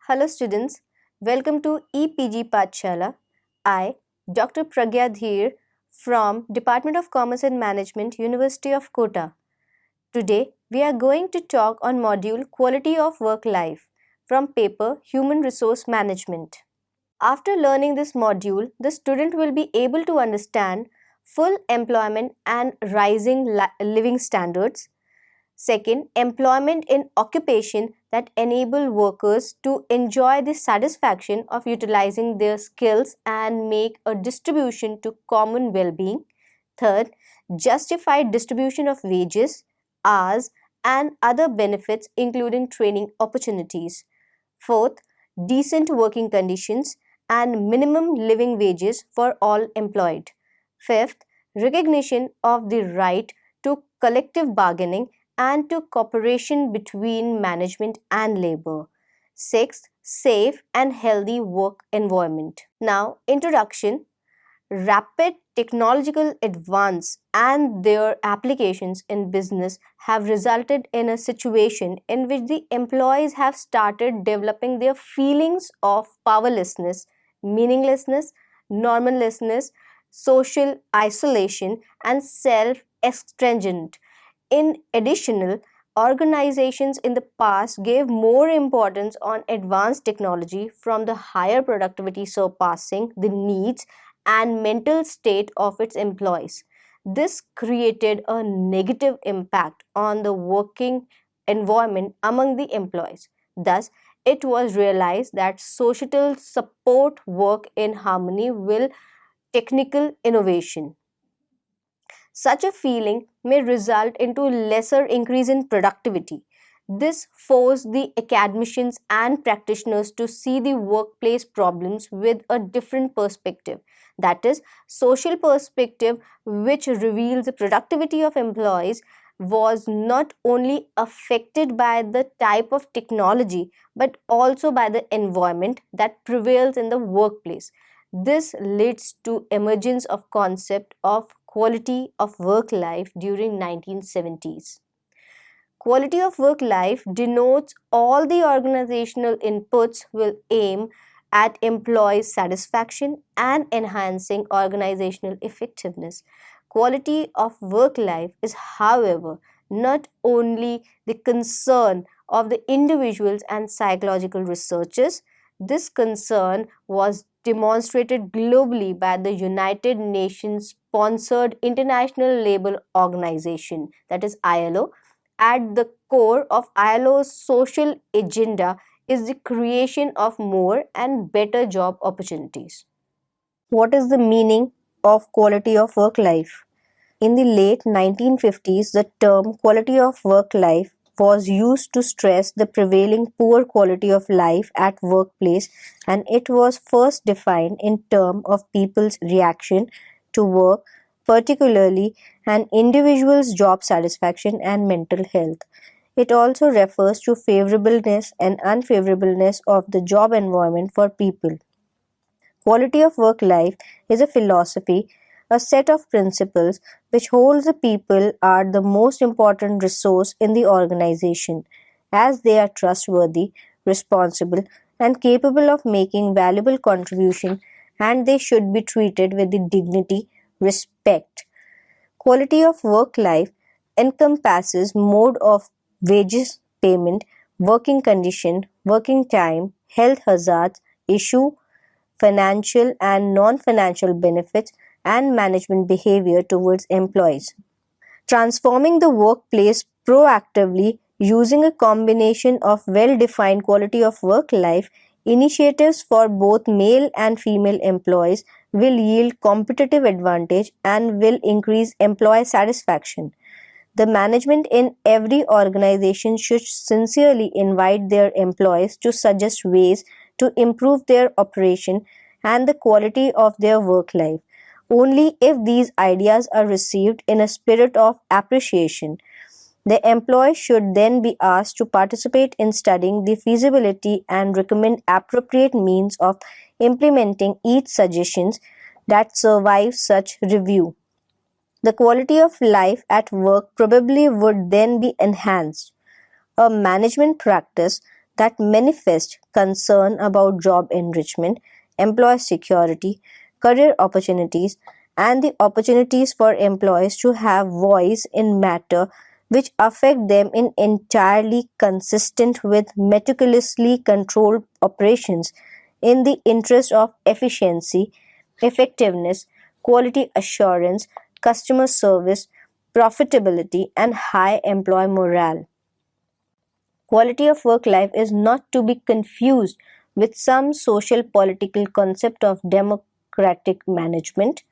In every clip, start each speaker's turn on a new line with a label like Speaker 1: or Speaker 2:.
Speaker 1: Hello students, welcome to EPG Pathshala. I, Dr. Pragya Dheer from Department of Commerce and Management, University of Kota. Today we are going to talk on module Quality of Work Life from paper Human Resource Management. After learning this module, the student will be able to understand full employment and rising living standards. Second, employment in occupation that enable workers to enjoy the satisfaction of utilizing their skills and make a distribution to common well-being. Third, justified distribution of wages, hours, and other benefits including training opportunities. Fourth, decent working conditions and minimum living wages for all employed. Fifth, recognition of the right to collective bargaining and to cooperation between management and labor. Sixth, safe and healthy work environment. Now, introduction. Rapid technological advance and their applications in business have resulted in a situation in which the employees have started developing their feelings of powerlessness, meaninglessness, normallessness, social isolation, and self estrangement. In addition, organizations in the past gave more importance on advanced technology from the higher productivity surpassing the needs and mental state of its employees. This created a negative impact on the working environment among the employees. Thus, it was realized that societal support work in harmony with technical innovation. Such a feeling may result into lesser increase in productivity. This forced the academicians and practitioners to see the workplace problems with a different perspective. That is, social perspective, which reveals the productivity of employees was not only affected by the type of technology but also by the environment that prevails in the workplace. This leads to emergence of concept of quality of work life during 1970s. Quality of work life denotes all the organizational inputs will aim at employee satisfaction and enhancing organizational effectiveness. Quality of work life is, however, not only the concern of the individuals and psychological researchers. This concern was demonstrated globally by the United Nations sponsored International Labour Organization, that is ILO. At the core of ILO's social agenda is the creation of more and better job opportunities. What is the meaning of quality of work life? In the late 1950s, the term quality of work life was used to stress the prevailing poor quality of life at workplace, and it was first defined in terms of people's reaction to work, particularly an individual's job satisfaction and mental health. It also refers to favorableness and unfavorableness of the job environment for people. Quality of work life is a philosophy, a set of principles which holds the people are the most important resource in the organization, as they are trustworthy, responsible, and capable of making valuable contribution, and they should be treated with the dignity, respect. Quality of work life encompasses mode of wages payment, working condition, working time, health hazards, issue, financial and non-financial benefits, and management behavior towards employees. Transforming the workplace proactively using a combination of well-defined quality of work life initiatives for both male and female employees will yield competitive advantage and will increase employee satisfaction. The management in every organization should sincerely invite their employees to suggest ways to improve their operation and the quality of their work life. Only if these ideas are received in a spirit of appreciation. The employee should then be asked to participate in studying the feasibility and recommend appropriate means of implementing each suggestions that survive such review. The quality of life at work probably would then be enhanced. A management practice that manifest concern about job enrichment, employee security, career opportunities, and the opportunities for employees to have voice in matter which affect them in entirely consistent with meticulously controlled operations in the interest of efficiency, effectiveness, quality assurance, customer service, profitability, and high employee morale. Quality of work life is not to be confused with some social political concept of democratic management.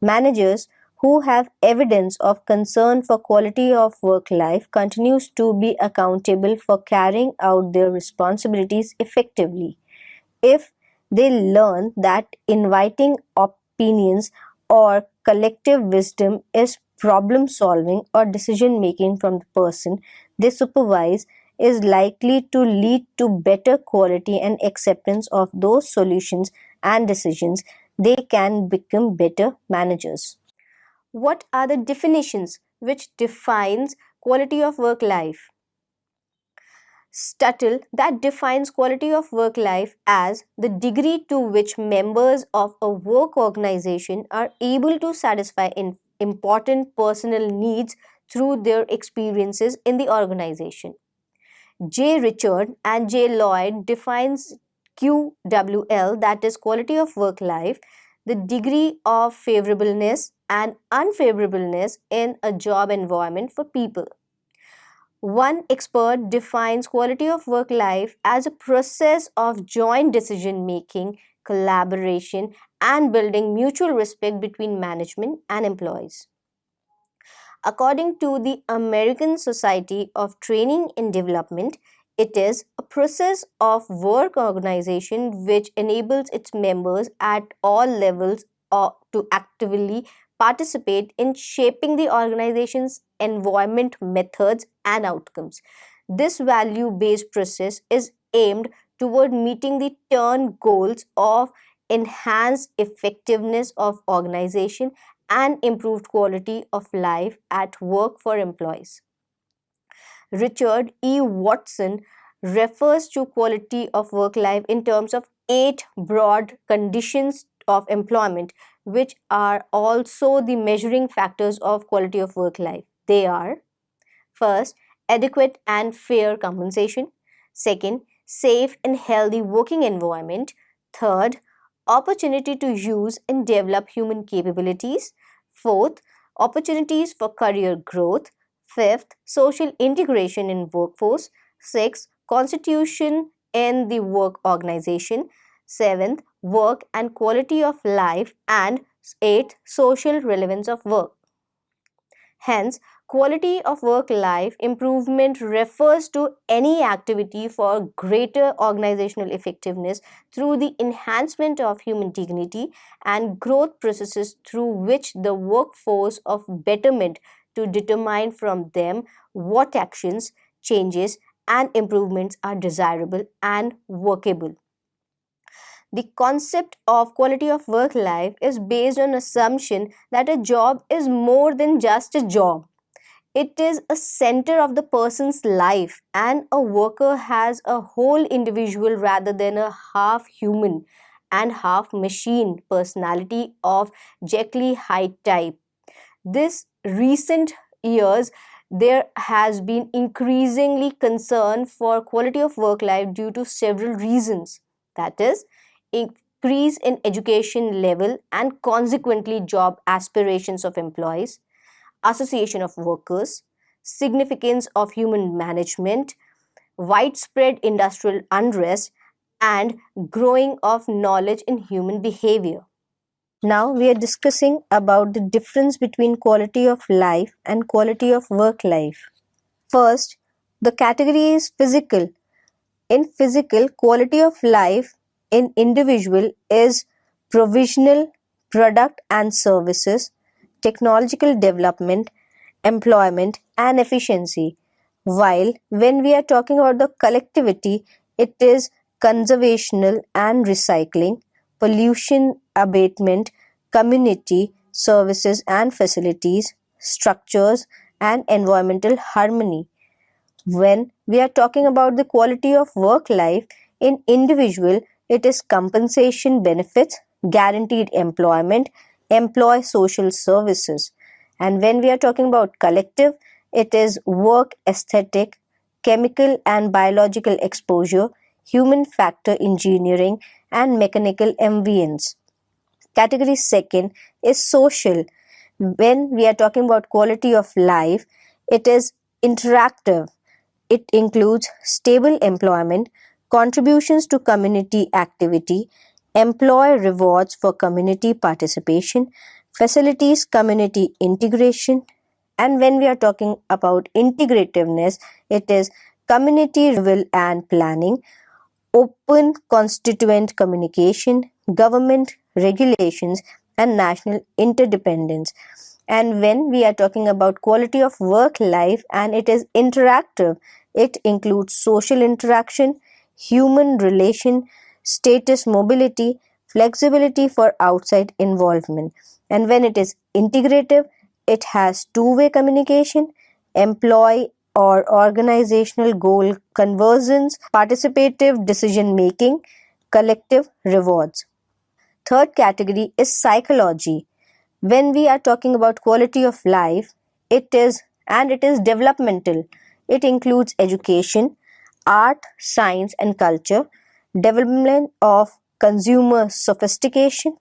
Speaker 1: Managers who have evidence of concern for quality of work life continues to be accountable for carrying out their responsibilities effectively. If they learn that inviting opinions or collective wisdom is problem solving or decision making from the person they supervise is likely to lead to better quality and acceptance of those solutions and decisions, they can become better managers. What are the definitions which defines quality of work life? Stuttle that defines quality of work life as the degree to which members of a work organization are able to satisfy important personal needs through their experiences in the organization. J. Richard and J. Lloyd defines QWL, that is quality of work life, the degree of favorableness and unfavorableness in a job environment for people. One expert defines quality of work life as a process of joint decision making, collaboration, and building mutual respect between management and employees. According to the American Society of Training and Development, it is a process of work organization which enables its members at all levels to actively participate in shaping the organization's environment, methods, and outcomes. This value based process is aimed toward meeting the turn goals of enhanced effectiveness of organization and improved quality of life at work for employees. Richard E. Watson refers to quality of work life in terms of 8 broad conditions of employment, which are also the measuring factors of quality of work life. They are: first, adequate and fair compensation; second, safe and healthy working environment; third, opportunity to use and develop human capabilities; fourth, opportunities for career growth; fifth, social integration in workforce; sixth, constitution in the work organization; seventh, work and quality of life; and eighth, social relevance of work. Hence, quality of work life improvement refers to any activity for greater organizational effectiveness through the enhancement of human dignity and growth processes through which the workforce of betterment to determine from them what actions, changes, and improvements are desirable and workable. The concept of quality of work life is based on assumption that a job is more than just a job. It is a center of the person's life, and a worker has a whole individual rather than a half human and half machine personality of Jekyll Hyde type. This recent years there has been increasingly concern for quality of work life due to several reasons, that is, increase in education level and consequently job aspirations of employees, association of workers, significance of human management, widespread industrial unrest, and growing of knowledge in human behavior. Now we are discussing about the difference between quality of life and quality of work life. First, the category is physical. In physical, quality of life in individual is provisional, product and services, technological development, employment, and efficiency. While when we are talking about the collectivity, it is conservational and recycling, pollution abatement, community services and facilities, structures, and environmental harmony. When we are talking about the quality of work life. In individual, it is compensation benefits, guaranteed employment, employee social services. And when we are talking about collective, it is work aesthetic, chemical and biological exposure, human factor engineering, and mechanical ambience. Category second is social. When we are talking about quality of life, it is interactive. It includes stable employment, contributions to community activity, employer rewards for community participation, facilities community integration. And when we are talking about integrativeness, it is community renewal and planning, open constituent communication, government regulations, and national interdependence. And when we are talking about quality of work life and it is interactive, it includes social interaction, human relation, status mobility, flexibility for outside involvement. And when it is integrative, it has two-way communication, employee or organizational goal convergence, participative decision making, collective rewards. Third category is psychology. When we are talking about quality of life, it is developmental. It includes education, art, science and culture, development of consumer sophistication.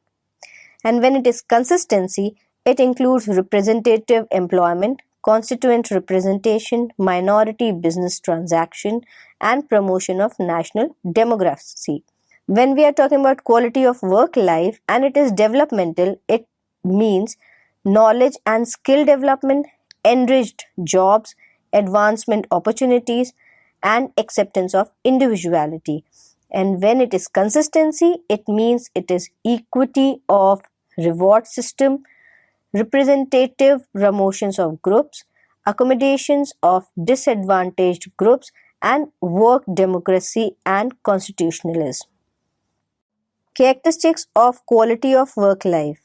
Speaker 1: And when it is consistency, it includes representative employment, constituent representation, minority business transaction, and promotion of national democracy. When we are talking about quality of work life and it is developmental, it means knowledge and skill development, enriched jobs, advancement opportunities, and acceptance of individuality. And when it is consistency, it means it is equity of reward system, representative promotions of groups, accommodations of disadvantaged groups, and work democracy and constitutionalism. Characteristics of quality of work life.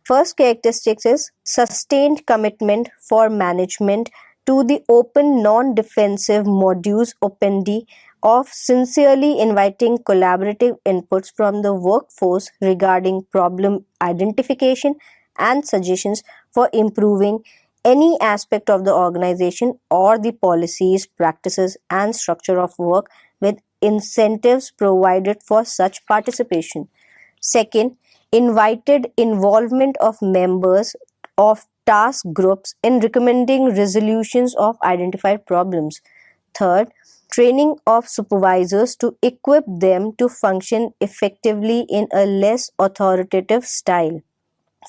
Speaker 1: First characteristic is sustained commitment for management to the open non-defensive modus operandi of sincerely inviting collaborative inputs from the workforce regarding problem identification and suggestions for improving any aspect of the organization or the policies, practices, and structure of work with incentives provided for such participation. Second, invited involvement of members of task groups in recommending resolutions of identified problems. Third, training of supervisors to equip them to function effectively in a less authoritative style.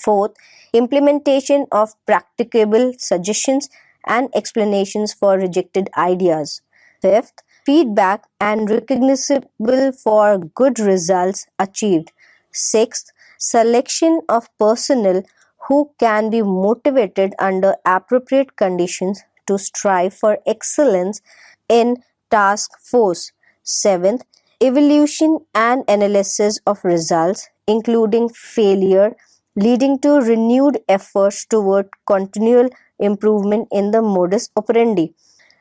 Speaker 1: Fourth, implementation of practicable suggestions and explanations for rejected ideas. Fifth, feedback and recognizable for good results achieved. Sixth, selection of personnel who can be motivated under appropriate conditions to strive for excellence in task force. Seventh, evaluation and analysis of results, including failure, leading to renewed efforts toward continual improvement in the modus operandi.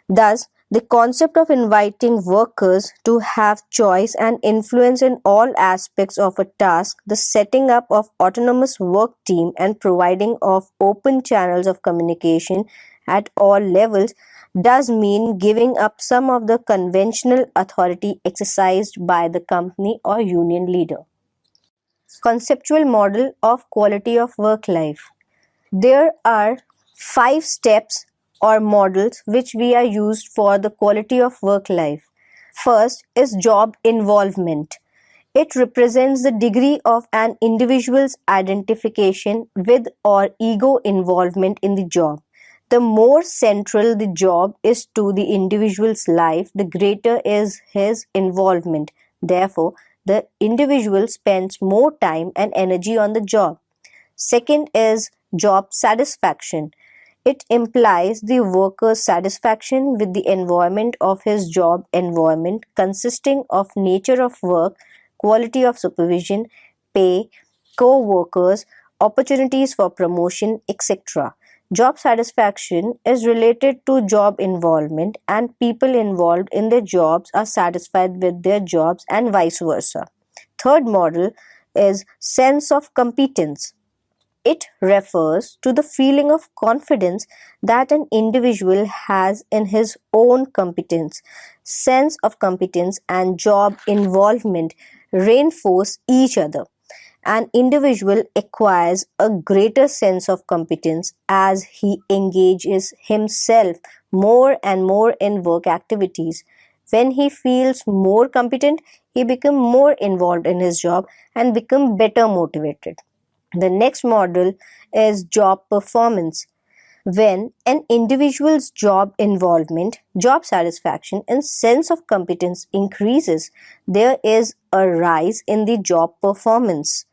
Speaker 1: Thus, the concept of inviting workers to have choice and influence in all aspects of a task, the setting up of autonomous work team and providing of open channels of communication at all levels does mean giving up some of the conventional authority exercised by the company or union leader. Conceptual model of quality of work life. There are 5 steps or models which we are used for the quality of work life. First is job involvement. It represents the degree of an individual's identification with or ego involvement in the job. The more central the job is to the individual's life, the greater is his involvement. Therefore, the individual spends more time and energy on the job. Second is job satisfaction. It implies the worker's satisfaction with the environment of his job environment consisting of nature of work, quality of supervision, pay, co-workers, opportunities for promotion, etc. Job satisfaction is related to job involvement, and people involved in their jobs are satisfied with their jobs and vice versa. Third model is sense of competence. It refers to the feeling of confidence that an individual has in his own competence. Sense of competence and job involvement reinforce each other. An individual acquires a greater sense of competence as he engages himself more and more in work activities. When he feels more competent, he becomes more involved in his job and becomes better motivated. The next model is job performance. When an individual's job involvement, job satisfaction, and sense of competence increases, there is a rise in the job performance.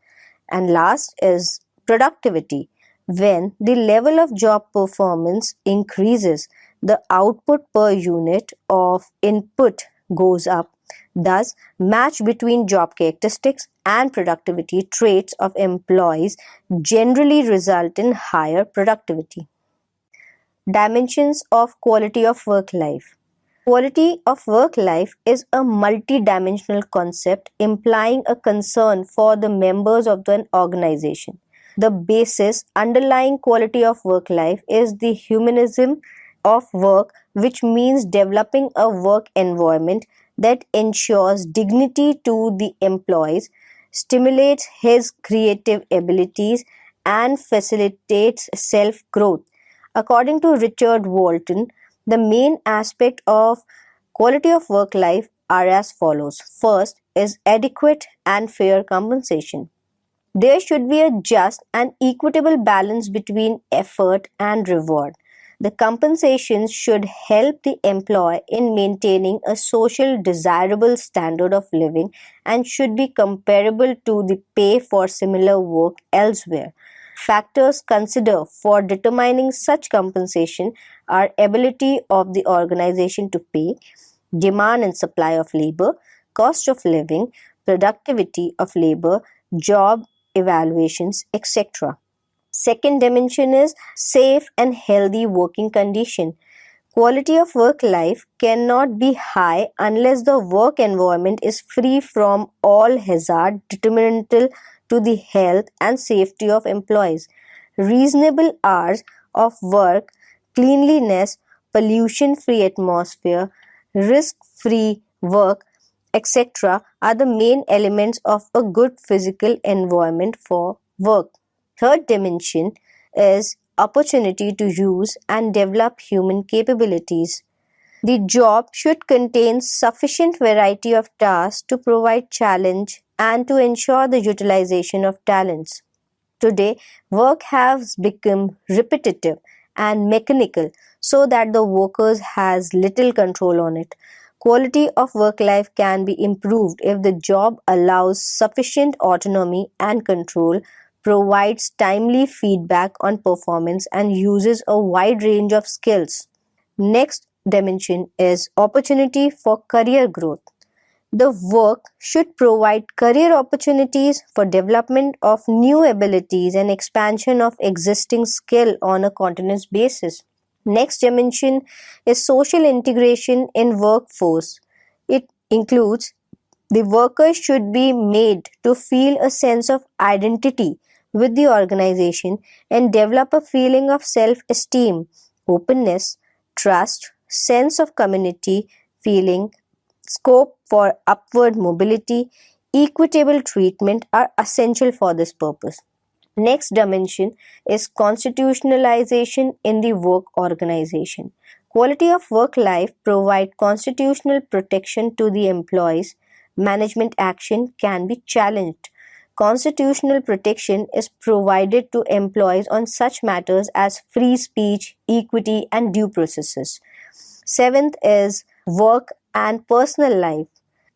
Speaker 1: And last is productivity. When the level of job performance increases, the output per unit of input goes up. Thus, match between job characteristics and productivity traits of employees generally result in higher productivity. Dimensions of quality of work life. Quality of work life is a multi-dimensional concept implying a concern for the members of an organization. The basis underlying quality of work life is the humanism of work, which means developing a work environment that ensures dignity to the employees, stimulates his creative abilities, and facilitates self growth. According to Richard Walton, the main aspect of quality of work life are as follows. First is adequate and fair compensation. There should be a just and equitable balance between effort and reward. The compensation should help the employee in maintaining a social desirable standard of living and should be comparable to the pay for similar work elsewhere. Factors considered for determining such compensation are ability of the organization to pay, demand and supply of labor, cost of living, productivity of labor, job evaluations, etc. Second dimension is safe and healthy working condition. Quality of work life cannot be high unless the work environment is free from all hazard detrimental to the health and safety of employees. Reasonable hours of work, cleanliness, pollution free atmosphere, risk free work, etc., are the main elements of a good physical environment for work. Third dimension is opportunity to use and develop human capabilities. The job should contain sufficient variety of tasks to provide challenge and to ensure the utilization of talents. Today, work has become repetitive and mechanical so that the workers has little control on it. Quality of work life can be improved if the job allows sufficient autonomy and control, provides timely feedback on performance, and uses a wide range of skills. Next dimension is opportunity for career growth. The work should provide career opportunities for development of new abilities and expansion of existing skill on a continuous basis. Next dimension is social integration in workforce. It includes the workers should be made to feel a sense of identity with the organization and develop a feeling of self-esteem, openness, trust, sense of community feeling, scope for upward mobility, equitable treatment are essential for this purpose. Next dimension is constitutionalization in the work organization. Quality of work life provide constitutional protection to the employees. Management action can be challenged. Constitutional protection is provided to employees on such matters as free speech, equity, and due processes. Seventh is work and personal life.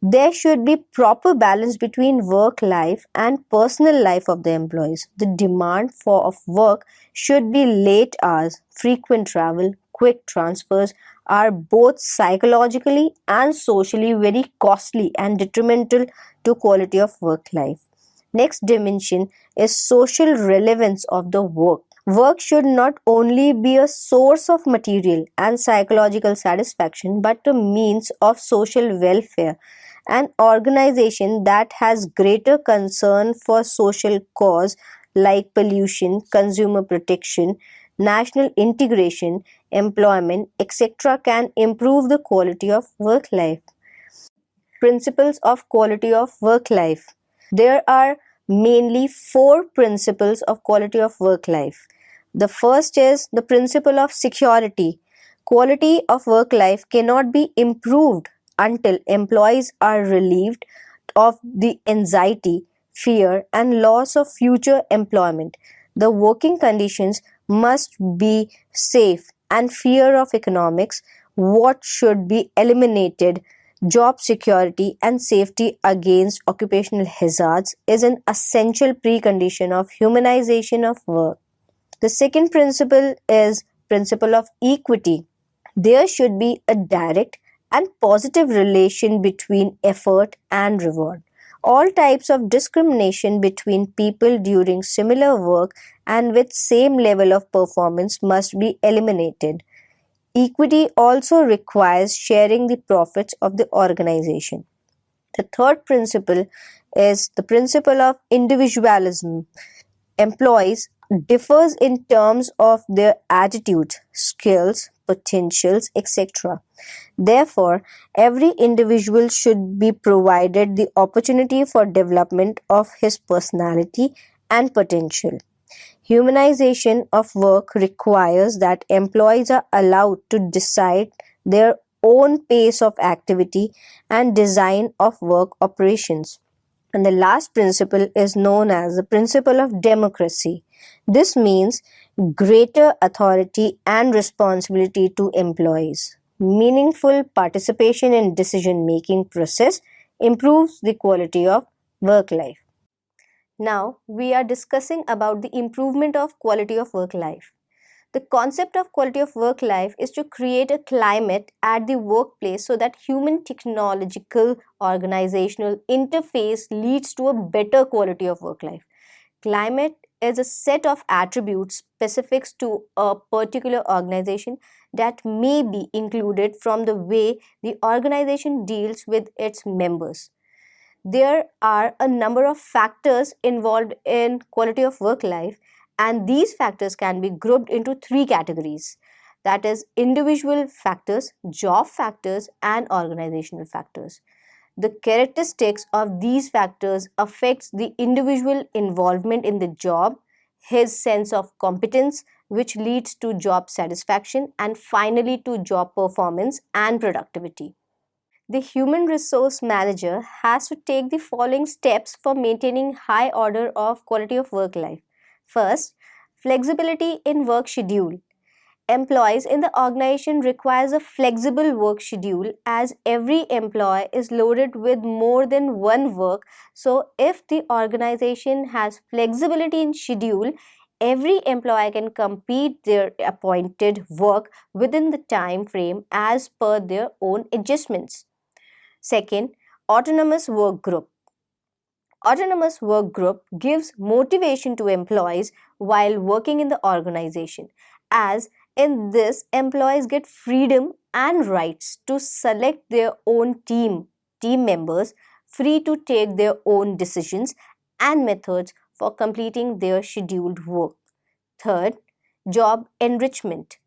Speaker 1: There should be proper balance between work life and personal life of the employees. The demand for of work should be late hours, frequent travel, quick transfers are both psychologically and socially very costly and detrimental to quality of work life. Next dimension is social relevance of the work. Work should not only be a source of material and psychological satisfaction but a means of social welfare. An organization that has greater concern for social cause like pollution, consumer protection, national integration, employment, etc., can improve the quality of work life. Principles of quality of work life. There are mainly four principles of quality of work life. The first is the principle of security. Quality of work life cannot be improved until employees are relieved of the anxiety, fear, and loss of future employment. The working conditions must be safe and fear of economics. What should be eliminated? Job security and safety against occupational hazards is an essential precondition of humanization of work. The second principle is principle of equity. There should be a direct and positive relation between effort and reward. All types of discrimination between people during similar work and with same level of performance must be eliminated. Equity also requires sharing the profits of the organization. The third principle is the principle of individualism. Employees differs in terms of their attitudes, skills, potentials, etc. Therefore, every individual should be provided the opportunity for development of his personality and potential. Humanization of work requires that employees are allowed to decide their own pace of activity and design of work operations. And the last principle is known as the principle of democracy. This means greater authority and responsibility to employees. Meaningful participation in decision making process improves the quality of work life. Now we are discussing about the improvement of quality of work life. The concept of quality of work life is to create a climate at the workplace so that human technological organizational interface leads to a better quality of work life. Climate is a set of attributes specific to a particular organization that may be included from the way the organization deals with its members. There are a number of factors involved in quality of work life, and these factors can be grouped into three categories, that is individual factors, job factors, and organizational factors. The characteristics of these factors affects the individual involvement in the job, his sense of competence, which leads to job satisfaction, and finally to job performance and productivity. The human resource manager has to take the following steps for maintaining high order of quality of work life. First, flexibility in work schedule. Employees in the organization requires a flexible work schedule as every employee is loaded with more than one work. So if the organization has flexibility in schedule, every employee can complete their appointed work within the time frame as per their own adjustments. Second, autonomous work group. Autonomous work group gives motivation to employees while working in the organization, as in this employees get freedom and rights to select their own team members, free to take their own decisions and methods for completing their scheduled work. Third, job enrichment.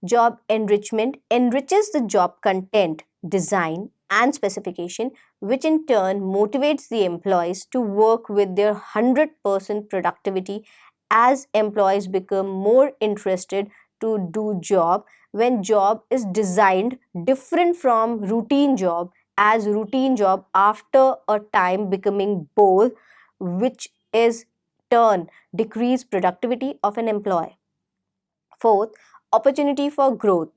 Speaker 1: Job enrichment enriches the job content, design, and specification, which in turn motivates the employees to work with their 100% productivity as employees become more interested to do job when job is designed different from routine job, as routine job after a time becoming bore, which is turn decrease productivity of an employee. Fourth, opportunity for growth.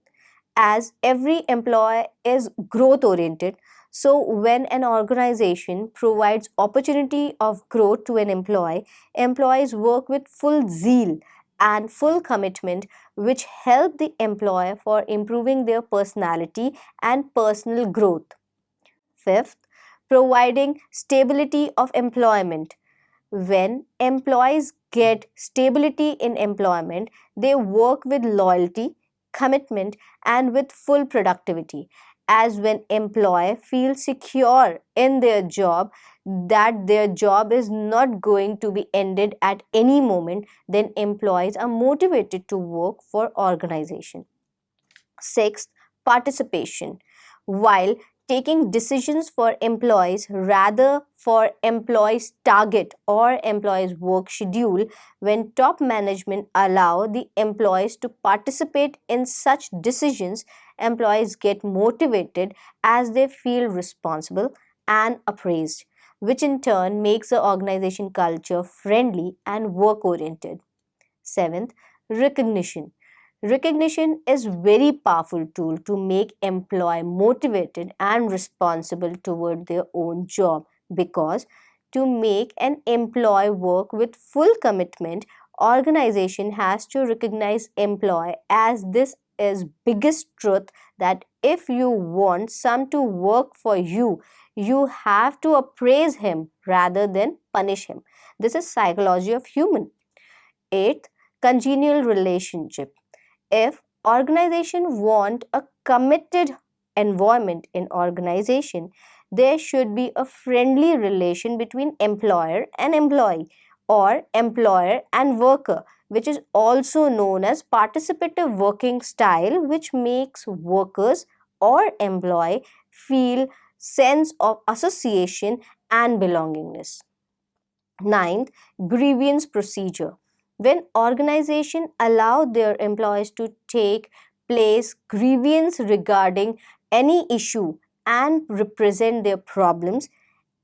Speaker 1: As every employee is growth oriented, so when an organization provides opportunity of growth to an employee, employees work with full zeal and full commitment, which help the employer for improving their personality and personal growth. Fifth, providing stability of employment. When employees get stability in employment, they work with loyalty, commitment, and with full productivity. As when employee feels secure in their job, that their job is not going to be ended at any moment, then employees are motivated to work for organization. Sixth, participation. While taking decisions for employees rather for employees' target or employees' work schedule, when top management allow the employees to participate in such decisions, employees get motivated as they feel responsible and appraised, which in turn makes the organization culture friendly and work oriented. Seventh, recognition. Recognition is very powerful tool to make employee motivated and responsible toward their own job, because to make an employee work with full commitment, organization has to recognize employee, as this is biggest truth, that if you want some to work for you, you have to appraise him rather than punish him. This is psychology of human. Eighth, congenial relationship. If organization want a committed environment in organization, there should be a friendly relation between employer and employee, or employer and worker, which is also known as participative working style, which makes workers or employee feel sense of association and belongingness. Ninth, grievance procedure. When organization allow their employees to take place grievance regarding any issue and represent their problems,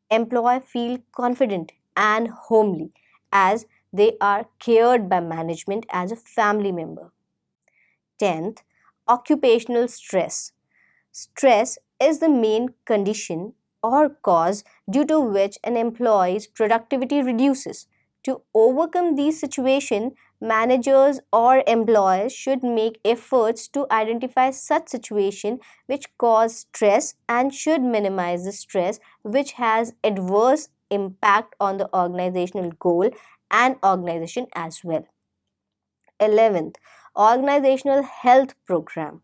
Speaker 1: employee feel confident and homely, as they are cared by management as a family member. 10th, occupational stress. Stress is the main condition or cause due to which an employee's productivity reduces. To overcome these situations, managers or employers should make efforts to identify such situations which cause stress and should minimize the stress which has adverse impact on the organizational goal and organization as well. 11th, organizational health program.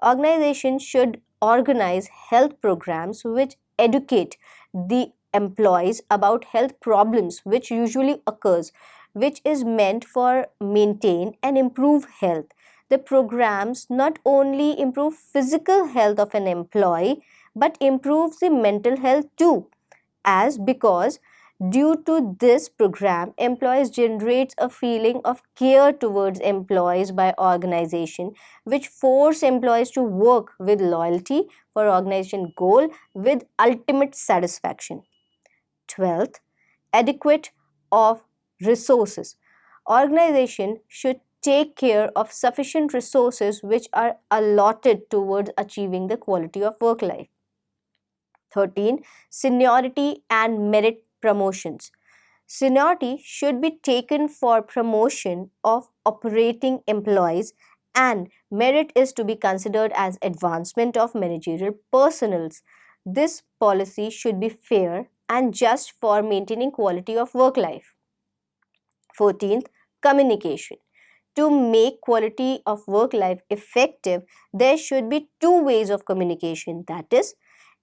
Speaker 1: Organizations should organize health programs which educate the employees about health problems which usually occurs, which is meant for maintain and improve health. The programs not only improve physical health of an employee but improves the mental health too, as because due to this program, employees generates a feeling of care towards employees by organization, which force employees to work with loyalty for organization goal with ultimate satisfaction. 12th, adequate of resources. Organization should take care of sufficient resources which are allotted towards achieving the quality of work life. 13. Seniority and merit promotions. Seniority should be taken for promotion of operating employees, and merit is to be considered as advancement of managerial personnels. This policy should be fair and just for maintaining quality of work life. 14th, communication. To make quality of work life effective, there should be two ways of communication. That is,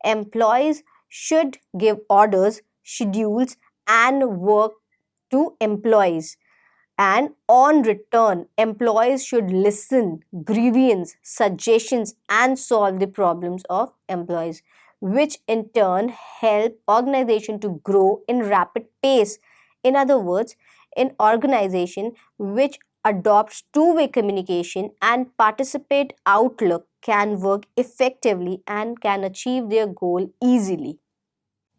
Speaker 1: employees should give orders, schedules, and work to employees, and on return employees should listen grievance suggestions and solve the problems of employees, which in turn help organization to grow in rapid pace. In other words, an organization which adopts two-way communication and participate outlook can work effectively and can achieve their goal easily.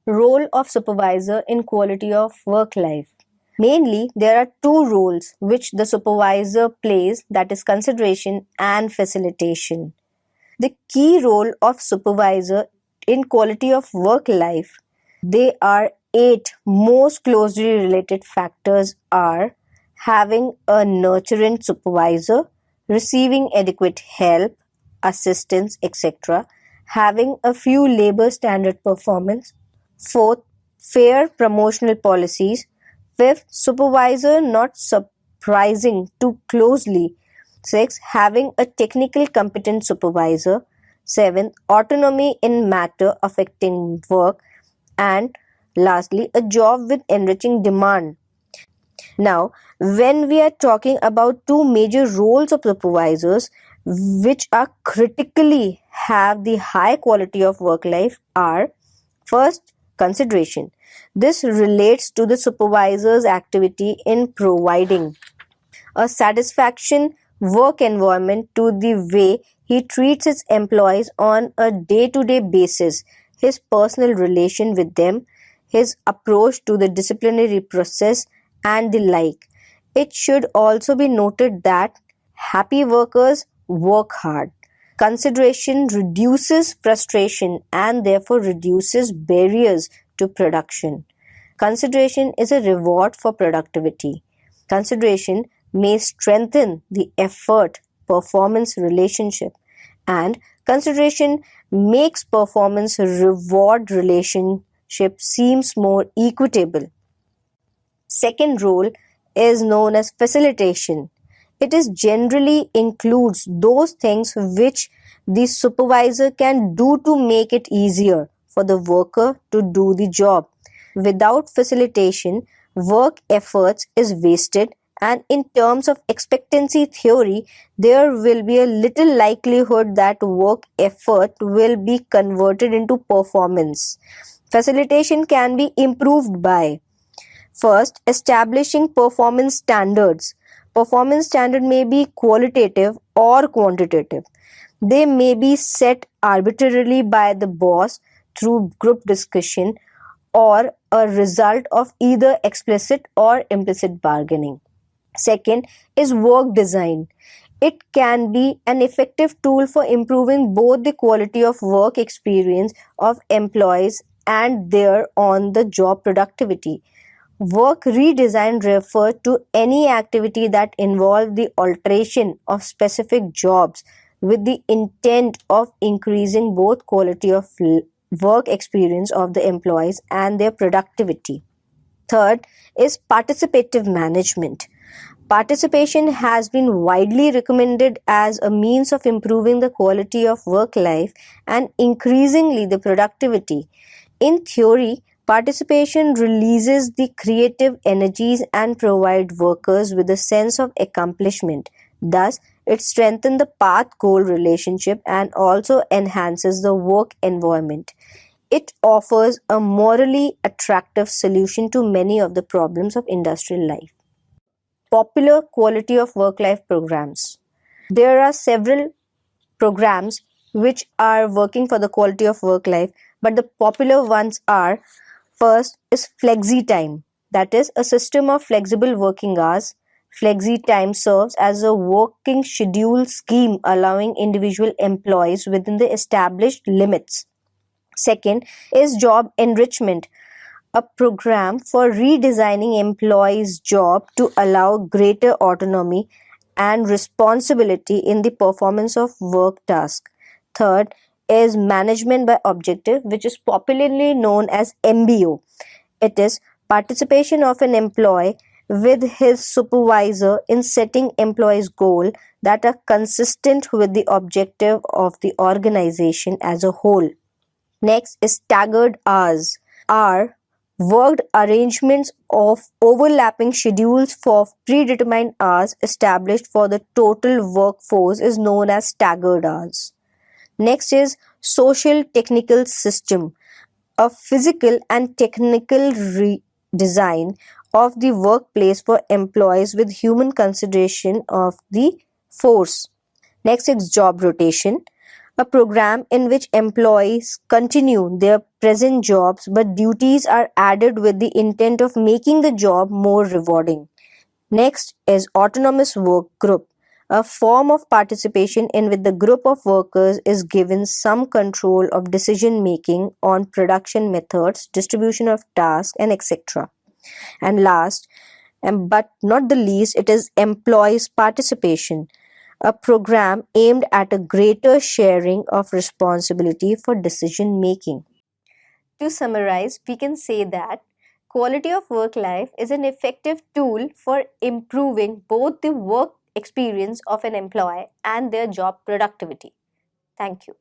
Speaker 1: Role of supervisor in quality of work life. Mainly, there are two roles which the supervisor plays, that is consideration and facilitation. The key role of supervisor in quality of work life, they are eight most closely related factors are having a nurturing supervisor, receiving adequate help, assistance, etc., having a few labor standard performance. Fourth, fair promotional policies. Fifth, supervisor not surprising too closely. Six, having a technical competent supervisor. Seventh, autonomy in matter affecting work. And lastly, a job with enriching demand. Now, when we are talking about two major roles of supervisors, which are critically have the high quality of work life, are first, consideration. This relates to the supervisor's activity in providing a satisfaction work environment to the way he treats his employees on a day-to-day basis, his personal relation with them, his approach to the disciplinary process, and the like. It should also be noted that happy workers work hard. Consideration reduces frustration and therefore reduces barriers to production. Consideration is a reward for productivity. Consideration may strengthen the effort performance relationship, and consideration makes performance reward relationship seems more equitable. Second role is known as facilitation. It is generally includes those things which the supervisor can do to make it easier for the worker to do the job. Without facilitation, work efforts is wasted, and in terms of expectancy theory, there will be a little likelihood that work effort will be converted into performance. Facilitation can be improved by first, establishing performance standards. Performance standard may be qualitative or quantitative. They may be set arbitrarily by the boss through group discussion or a result of either explicit or implicit bargaining. Second is work design. It can be an effective tool for improving both the quality of work experience of employees and their on the job productivity. Work redesign refers to any activity that involves the alteration of specific jobs with the intent of increasing both quality of work experience of the employees and their productivity. Third is participative management. Participation has been widely recommended as a means of improving the quality of work life and increasingly the productivity. In theory, participation releases the creative energies and provides workers with a sense of accomplishment. Thus, it strengthens the path-goal relationship and also enhances the work environment. It offers a morally attractive solution to many of the problems of industrial life. Popular quality of work life programs. There are several programs which are working for the quality of work life, but the popular ones are first is flexi time, that is a system of flexible working hours. Flexi time serves as a working schedule scheme allowing individual employees within the established limits. Second is job enrichment, a program for redesigning employees' job to allow greater autonomy and responsibility in the performance of work tasks. Third is management by objective, which is popularly known as MBO. It is participation of an employee with his supervisor in setting employees' goals that are consistent with the objective of the organization as a whole. Next is staggered hours. Are worked arrangements of overlapping schedules for predetermined hours established for the total workforce is known as staggered hours. Next is social technical system, a physical and technical redesign of the workplace for employees with human consideration of the force. Next is job rotation, a program in which employees continue their present jobs but duties are added with the intent of making the job more rewarding. Next is autonomous work group, a form of participation in which the group of workers is given some control of decision making on production methods, distribution of tasks, and etc. And last, but not the least, it is employees' participation, a program aimed at a greater sharing of responsibility for decision making. To summarize, we can say that quality of work life is an effective tool for improving both the work experience of an employee and their job productivity. Thank you.